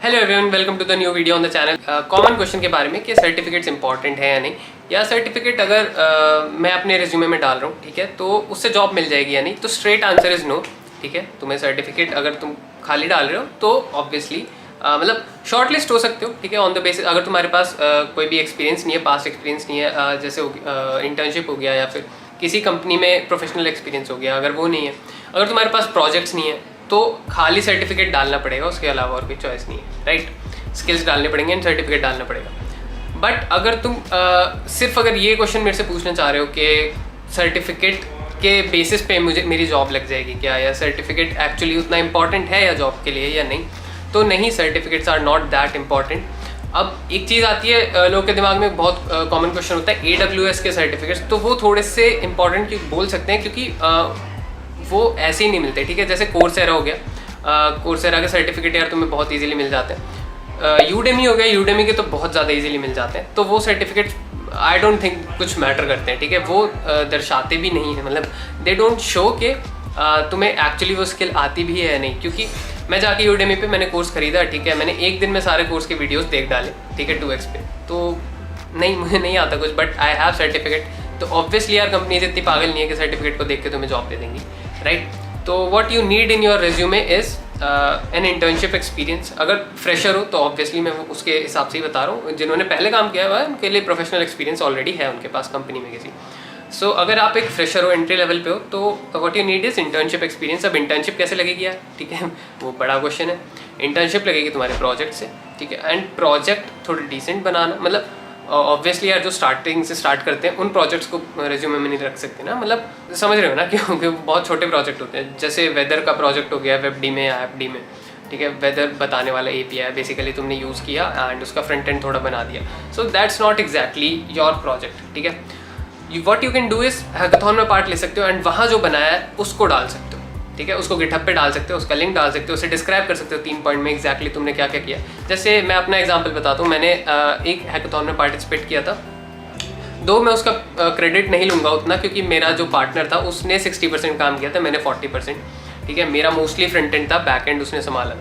Hello everyone, welcome to the new video on the channel. Common question के बारे में कि सर्टिफिकेट्स इंपॉर्टेंट है या नहीं, या सर्टिफिकेट अगर मैं अपने रिज्यूमे में डाल रहा हूँ, ठीक है, तो उससे जॉब मिल जाएगी या नहीं। तो स्ट्रेट आंसर इज नो। ठीक है, तुम्हें सर्टिफिकेट अगर तुम खाली डाल रहे हो तो ऑब्वियसली मतलब शॉर्ट लिस्ट हो सकते हो, ठीक है, ऑन द बेसिस अगर तुम्हारे पास कोई भी एक्सपीरियंस नहीं है, पास्ट एक्सपीरियंस नहीं है, जैसे इंटर्नशिप हो गया या फिर किसी कंपनी में प्रोफेशनल एक्सपीरियंस हो गया, अगर वो नहीं है, अगर तुम्हारे पास प्रोजेक्ट्स नहीं है तो खाली सर्टिफिकेट डालना पड़ेगा, उसके अलावा और कोई चॉइस नहीं है, राइट। स्किल्स डालने पड़ेंगे एंड सर्टिफिकेट डालना पड़ेगा। बट अगर तुम सिर्फ अगर ये क्वेश्चन मेरे से पूछना चाह रहे हो कि सर्टिफिकेट के बेसिस पे मुझे मेरी जॉब लग जाएगी क्या, या सर्टिफिकेट एक्चुअली उतना इंपॉर्टेंट है या जॉब के लिए या नहीं, तो नहीं, certificates are not that important. अब एक चीज़ आती है, लोगों के दिमाग में बहुत कॉमन क्वेश्चन होता है AWS के सर्टिफिकेट्स, तो वो थोड़े से इंपॉर्टेंट बोल सकते हैं क्योंकि वो ऐसे ही नहीं मिलते, ठीक है। जैसे कोर्सेरा हो गया, कोर्सेरा के सर्टिफिकेट यार तुम्हें बहुत इजीली मिल जाते हैं। यूडेमी हो गया, यूडेमी के तो बहुत ज़्यादा इजीली मिल जाते हैं। तो वो सर्टिफिकेट आई डोंट थिंक कुछ मैटर करते हैं, ठीक है। वो दर्शाते भी नहीं है, मतलब दे डोंट शो के तुम्हें एक्चुअली वो स्किल आती भी है या नहीं। क्योंकि मैं जाके यूडेमी पे मैंने कोर्स खरीदा, ठीक है, मैंने एक दिन में सारे कोर्स के वीडियोस देख डाले, ठीक है, 2x पे, तो नहीं, मुझे नहीं आता कुछ, बट आई हैव सर्टिफिकेट। तो ऑब्वियसली यार कंपनीज इतनी पागल नहीं है कि सर्टिफिकेट को देख के तुम्हें जॉब दे देंगी, राइट। तो what you need in your resume is an internship experience. अगर फ्रेशर हो तो ऑब्वियसली मैं उसके हिसाब से ही बता रहा हूँ, जिन्होंने पहले काम किया हुआ है उनके लिए प्रोफेशनल एक्सपीरियंस ऑलरेडी है उनके पास कंपनी में किसी। सो अगर आप एक फ्रेशर हो, एंट्री लेवल पे हो, तो what you need is internship experience. अब इंटर्नशिप कैसे लगेगी यार, ठीक है, वो बड़ा क्वेश्चन है। इंटर्नशिप लगेगी तुम्हारे प्रोजेक्ट से, ठीक है, एंड प्रोजेक्ट थोड़े डिसेंट बनाना, मतलब ऑब्वियसली यार जो स्टार्टिंग से स्टार्ट करते हैं उन प्रोजेक्ट्स को रेज्यूमे में नहीं रख सकते ना, मतलब समझ रहे हो ना, क्योंकि बहुत छोटे प्रोजेक्ट होते हैं। जैसे वेदर का प्रोजेक्ट हो गया वेबडी में या एफडी में, ठीक है, वेदर बताने वाला API बेसिकली तुमने यूज़ किया एंड उसका फ्रंट एंड थोड़ा बना दिया। So that's not exactly your project, ठीक है। What you can do is hackathon में पार्ट ले सकते हो एंड वहाँ जो बनाया है उसको डाल सकते हो, ठीक है, उसको गिटहब पे डाल सकते हो, उसका लिंक डाल सकते हो, उसे डिस्क्राइब कर सकते हो 3 पॉइंट में एग्जैक्टली तुमने क्या क्या किया। जैसे मैं अपना एग्जांपल बताता हूँ, मैंने एक हैकाथॉन में पार्टिसिपेट किया था, दो मैं उसका क्रेडिट नहीं लूँगा उतना, क्योंकि मेरा जो पार्टनर था उसने 60% काम किया था, मैंने 40%, ठीक है। मेरा मोस्टली फ्रंट एंड था, बैक एंड उसने संभाला।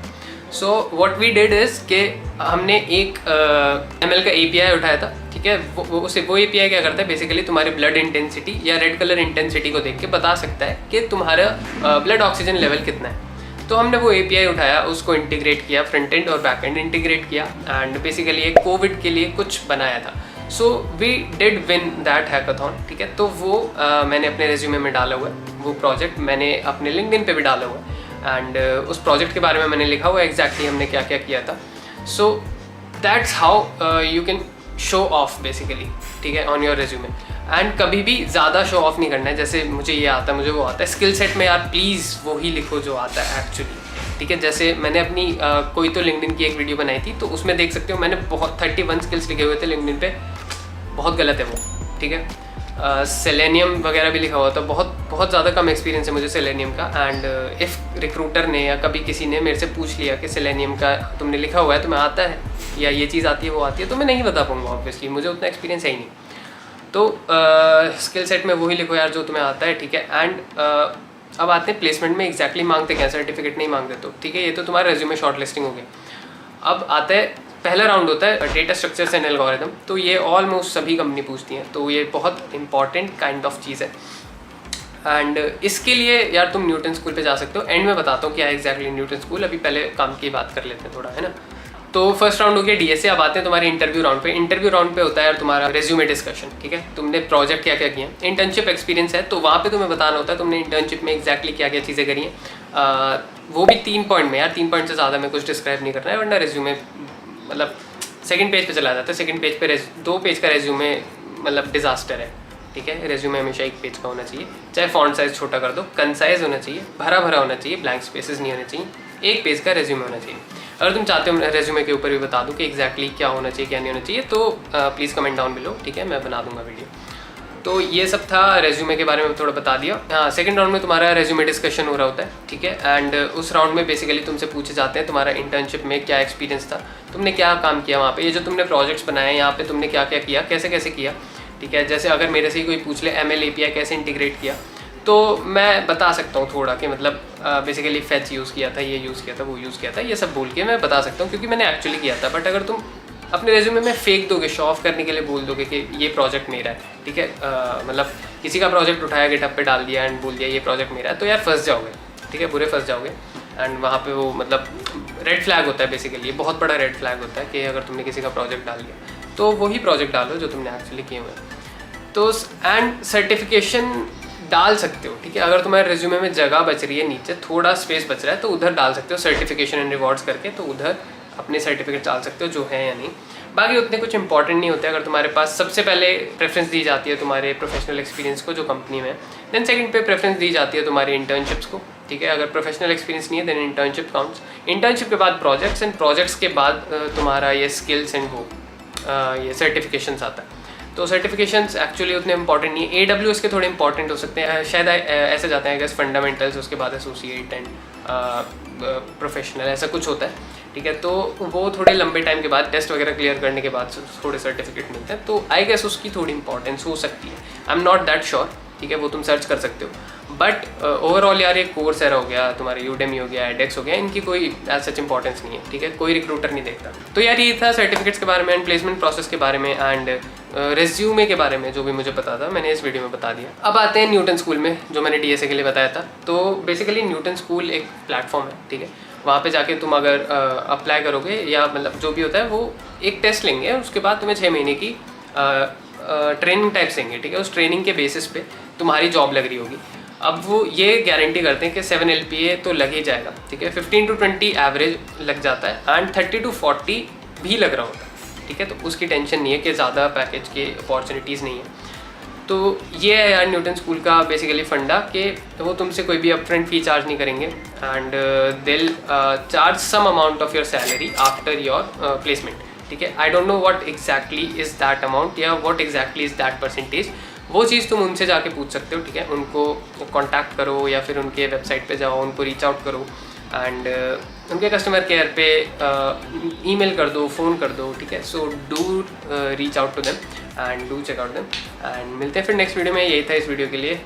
So what we did is कि हमने एक ML का API उठाया था, ठीक है। वो API क्या करता है, बेसिकली तुम्हारी ब्लड इंटेंसिटी या रेड कलर इंटेंसिटी को देख के बता सकता है कि तुम्हारा ब्लड ऑक्सीजन लेवल कितना है। तो हमने वो API उठाया, उसको इंटीग्रेट किया, फ्रंट एंड और बैक एंड इंटीग्रेट किया, एंड बेसिकली एक कोविड के लिए कुछ बनाया था। So we did win that hackathon, ठीक है। तो वो मैंने अपने रेज्यूमे में डाला हुआ है, वो प्रोजेक्ट मैंने अपने लिंक्डइन पे भी डाला हुआ है, एंड उस प्रोजेक्ट के बारे में मैंने लिखा हुआ है एग्जैक्टली हमने क्या क्या किया था। So that's how you can show off basically, ठीक है, ऑन योर रेज्यूमे। एंड कभी भी ज़्यादा शो ऑफ नहीं करना है, जैसे मुझे ये आता है, मुझे वो आता है। स्किल सेट में यार प्लीज़ वो ही लिखो जो आता है एक्चुअली, ठीक है। जैसे मैंने अपनी कोई तो लिंक्डइन की एक वीडियो बनाई थी, तो उसमें देख सकते हो मैंने बहुत 31 स्किल्स लिखे हुए थे लिंक्डइन पे, बहुत गलत है वो, ठीक है। सेलेनियम वगैरह भी लिखा हुआ था, बहुत ज़्यादा कम एक्सपीरियंस है मुझे सेलेनियम का। एंड इफ़ रिक्रूटर ने या कभी किसी ने मेरे से पूछ लिया कि सेलेनियम का तुमने लिखा हुआ है, तुम्हें आता है या ये चीज़ आती है वो आती है, तो मैं नहीं बता पाऊँगा, ऑब्वियसली मुझे उतना एक्सपीरियंस है ही नहीं। तो स्किल सेट में वही लिखो यार जो तुम्हें आता है, ठीक है। एंड अब आते हैं प्लेसमेंट में एग्जैक्टली मांगते क्या, सर्टिफिकेट नहीं मांगते, तो ठीक है, ये तो तुम्हारा रेज्यूमे शॉर्ट लिस्टिंग हो गया। अब आता है पहला राउंड होता है डेटा स्ट्रक्चर्स एंड एल्गोरिथम। तो ये ऑलमोस्ट सभी कंपनी पूछती हैं, तो ये बहुत इंपॉर्टेंट काइंड ऑफ चीज़ है। एंड इसके लिए यार तुम न्यूटन स्कूल पे जा सकते हो, एंड में बताता हूँ क्या है एग्जैक्टली न्यूटन स्कूल। अभी पहले काम की बात कर लेते हैं थोड़ा, है ना। तो फर्स्ट राउंड हो गया DSA। अब आते हैं तुम्हारे इंटरव्यू राउंड पे। इंटरव्यू राउंड पे होता है यार तुम्हारा रेज्यूमे डिस्कशन, ठीक है, तुमने प्रोजेक्ट क्या क्या किया। इंटर्नशिप एक्सपीरियंस है तो वहाँ पे तुम्हें बताना होता है तुमने इंटर्नशिप में एग्जैक्टली क्या क्या चीज़ें करी हैं, वो भी 3 पॉइंट में यार, 3 पॉइंट से ज़्यादा में कुछ डिस्क्राइब नहीं करना है, वरना रेज्यूमे मतलब सेकंड पेज पे चला जाता है। सेकंड पेज पे 2 पेज का रेज्यूमे मतलब डिज़ास्टर है, ठीक है। रेज्यूमे हमेशा 1 पेज का होना चाहिए, चाहे फॉन्ट साइज़ छोटा कर दो, कंसाइज होना चाहिए, भरा भरा होना चाहिए, ब्लैंक स्पेसेस नहीं होने चाहिए, 1 पेज का रेज्यूमे होना चाहिए। अगर तुम चाहते हो रेज्यूमे के ऊपर भी बता दूँ कि एग्जैक्टली क्या होना चाहिए क्या नहीं होना चाहिए, तो प्लीज़ कमेंट डाउन बिलो, ठीक है, मैं बना दूंगा वीडियो। तो ये सब था रेज्यूमे के बारे में थोड़ा बता दिया। हाँ, सेकंड राउंड में तुम्हारा रेज्यूमे डिस्कशन हो रहा होता है, ठीक है। एंड उस राउंड में बेसिकली तुमसे पूछे जाते हैं तुम्हारा इंटर्नशिप में क्या एक्सपीरियंस था, तुमने क्या काम किया वहाँ पे, ये जो तुमने प्रोजेक्ट्स बनाए यहाँ पे तुमने क्या क्या किया, कैसे कैसे किया, ठीक है। जैसे अगर मेरे से ही कोई पूछ ले ML API कैसे इंटीग्रेट किया, तो मैं बता सकता हूँ थोड़ा कि मतलब बेसिकली फेच यूज़ किया था, ये यूज़ किया था, वो यूज़ किया था, ये सब बोल के मैं बता सकता हूँ क्योंकि मैंने एक्चुअली किया था। बट अगर तुम अपने रेज्यूमे में फेक दोगे, शो ऑफ करने के लिए बोल दोगे कि ये प्रोजेक्ट मेरा है, ठीक है, मतलब किसी का प्रोजेक्ट उठाया गिटहब पे डाल दिया एंड बोल दिया ये प्रोजेक्ट मेरा है, तो यार फंस जाओगे, ठीक है, बुरे फंस जाओगे। एंड वहाँ पे वो मतलब रेड फ्लैग होता है बेसिकली, बहुत बड़ा रेड फ्लैग होता है कि अगर तुमने किसी का प्रोजेक्ट डाल दिया तो वही प्रोजेक्ट डालो जो तुमने एक्चुअली किए हुए हैं। तो एंड सर्टिफिकेशन डाल सकते हो, ठीक है, अगर तुम्हारे रिज्यूमे में जगह बच रही है, नीचे थोड़ा स्पेस बच रहा है तो उधर डाल सकते हो सर्टिफिकेशन एंड रिवॉर्ड्स करके, तो उधर अपने सर्टिफिकेट डाल सकते हो जो है या नहीं। बाकी उतने कुछ इंपॉर्टेंट नहीं होते। अगर तुम्हारे पास सबसे पहले प्रेफरेंस दी जाती है तुम्हारे प्रोफेशनल एक्सपीरियंस को जो कंपनी में, देन सेकंड पे प्रेफरेंस दी जाती है तुम्हारी इंटर्नशिप्स को, ठीक है। अगर प्रोफेशनल एक्सपीरियंस नहीं है देन इंटर्नशिप काउंट्स, इंटर्नशिप के बाद प्रोजेक्ट्स, एंड प्रोजेक्ट्स के बाद तुम्हारा ये स्किल्स एंड वो ये सर्टिफिकेशंस आता है। तो सर्टिफिकेशंस एक्चुअली उतने इंपॉर्टेंट नहीं है। AWS के थोड़े इंपॉर्टेंट हो सकते हैं, शायद ऐसे जाते हैं, फंडामेंटल्स, उसके बाद एसोसिएट एंड प्रोफेशनल, ऐसा कुछ होता है, ठीक है। तो वो थोड़े लंबे टाइम के बाद टेस्ट वगैरह क्लियर करने के बाद थोड़े सर्टिफिकेट मिलते हैं, तो आई गेस उसकी थोड़ी इंपॉर्टेंस हो सकती है। I am not that sure, ठीक है, वो तुम सर्च कर सकते हो। बट ओवरऑल यार ये कोर्सेरा हो गया, तुम्हारे यूडेमी हो गया, एडेक्स हो गया, इनकी कोई एज सच इंपॉर्टेंस नहीं है, ठीक है, कोई रिक्रूटर नहीं देखता। तो यार ये था सर्टिफिकेट्स के बारे में एंड प्लेसमेंट प्रोसेस के बारे में एंड रेज्यूमे के बारे में जो भी मुझे पता था मैंने इस वीडियो में बता दिया। अब आते हैं न्यूटन स्कूल में, जो मैंने DSA के लिए बताया था। तो बेसिकली न्यूटन स्कूल एक प्लेटफॉर्म है, ठीक है, वहाँ पे जाके तुम अगर अप्लाई करोगे या मतलब जो भी होता है वो एक टेस्ट लेंगे, उसके बाद तुम्हें 6 महीने की ट्रेनिंग टाइप्स देंगे, ठीक है। उस ट्रेनिंग के बेसिस पे तुम्हारी जॉब लग रही होगी। अब वो ये गारंटी करते हैं कि 7 LPA तो लग ही जाएगा, ठीक है, 15 to 20 एवरेज लग जाता है एंड 30 to 40 भी लग रहा होता है, ठीक है। तो उसकी टेंशन नहीं है कि ज़्यादा पैकेज के अपॉर्चुनिटीज़ नहीं है। तो ये है यार न्यूटन स्कूल का बेसिकली फंडा कि वो तुमसे कोई भी अपफ्रंट फ़ी चार्ज नहीं करेंगे and they'll charge some amount of your salary after your placement, ठीक है। I don't know what exactly is that amount या what exactly is that percentage, वो चीज़ तुम उनसे जाके पूछ सकते हो, ठीक है। उनको कांटेक्ट करो या फिर उनके वेबसाइट पे जाओ, उनको रीच आउट करो एंड उनके कस्टमर केयर पे ईमेल कर दो, फ़ोन कर दो, ठीक है। So do reach out to them and do check out them and मिलते हैं फिर नेक्स्ट वीडियो में। यही था इस वीडियो के लिए।